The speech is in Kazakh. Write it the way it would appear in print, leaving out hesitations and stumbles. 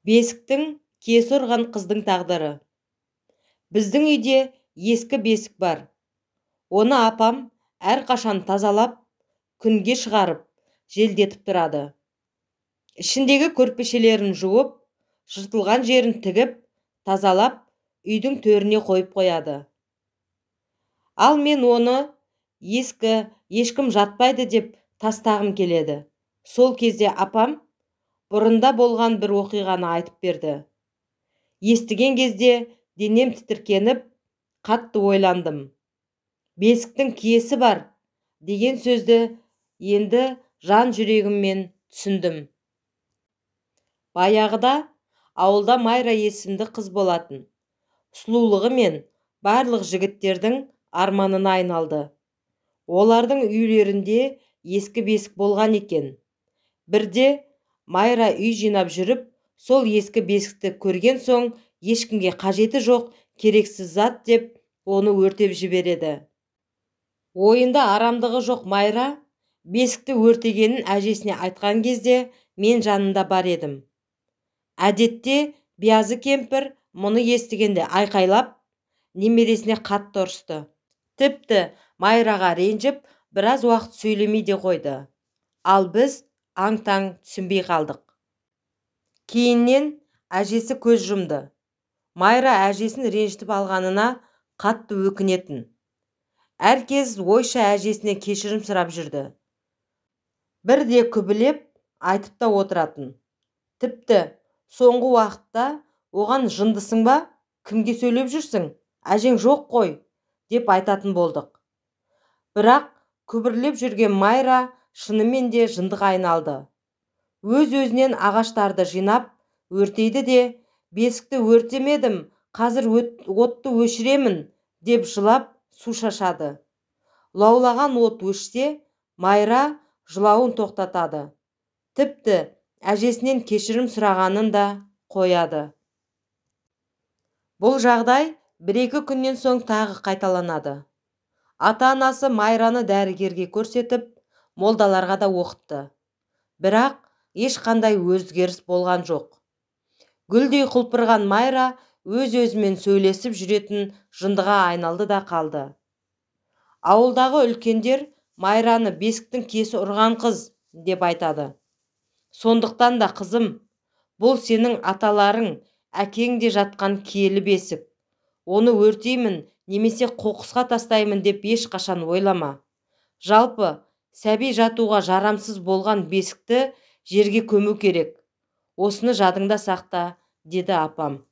Бесіктің киесі ұрған қыздың тағдыры. Біздің үйде ескі бесік бар. Оны апам әрқашан тазалап, күнге шығарып, желдетіп тұрады. Ішіндегі көрпешелерін жуып, жыртылған жерін тігіп, тазалап, үйдің төріне қойып қояды. Ал мен оны ескі, ешкім жатпайды деп тастағым келеді. Сол кезде апам бұрында болған бір оқиғаны айтып берді. Естіген кезде денем тітіркеніп, қатты ойландым. Бесіктің киесі бар деген сөзді енді жан жүрегіммен түсіндім. Баяғыда ауылда Майра есімді қыз болатын. Сұлулығы мен барлық жігіттердің арманына айналды. Олардың үйлерінде ескі бесік болған екен. Бірде Майра үй жинап жүріп, сол ескі бесікті көрген соң, ешкімге қажеті жоқ, керексіз зат деп, оны өртеп жібереді. Ойында арамдығы жоқ Майра бесікті өртегенін әжесіне айтқан кезде мен жанында бар едім. Әдетте биязы кемпір мұны естігенде айқайлап, немересіне қатты ұрысты. Тіпті Майраға ренжіп, біраз уақыт сөйлемей де қойды. Ал біз аң-таң түсінбей қалдық. Кейіннен әжесі көз жұмды. Майра әжесін ренжітіп алғанына қатты өкінетін. Әркез ойша әжесіне кешірім сұрап жүрді. Бірде күбілеп айтып та отыратын. Тіпті соңғы уақытта оған жындысың ба, кімге сөйлеп жүрсің, әжең жоқ қой, деп айтатын болдық. Бірақ күбірлеп жүрген Майра шынымен де жындыға айналды. Өз-өзінен ағаштарды жинап, өртейді де, бесікті өртемедім, қазір отты өшіремін, деп жылап су шашады. Лаулаған от өшсе, Майра жылауын тоқтатады. Тіпті әжесінен кешірім сұрағанын да қояды. Бұл жағдай бір-екі күннен соң тағы қайталанады. Ата-анасы Майраны дәрігерге көрсетіп, молдаларға да оқытты. Бірақ ешқандай өзгеріс болған жоқ. Гүлдей құлпырған Майра өз-өзімен сөйлесіп жүретін жындыға айналды да қалды. Ауылдағы үлкендер Майраны бесіктің киесі ұрған қыз деп айтады. Сондықтан да қызым, бұл сенің аталарың, әкең де жатқан киелі бесік. Оны өртеймін немесе қоқысқа тастаймын деп ешқашан ойлама. Жалпы, сәби жатуға жарамсыз болған бесікті жерге көму керек. Осыны жадыңда сақта, деді апам.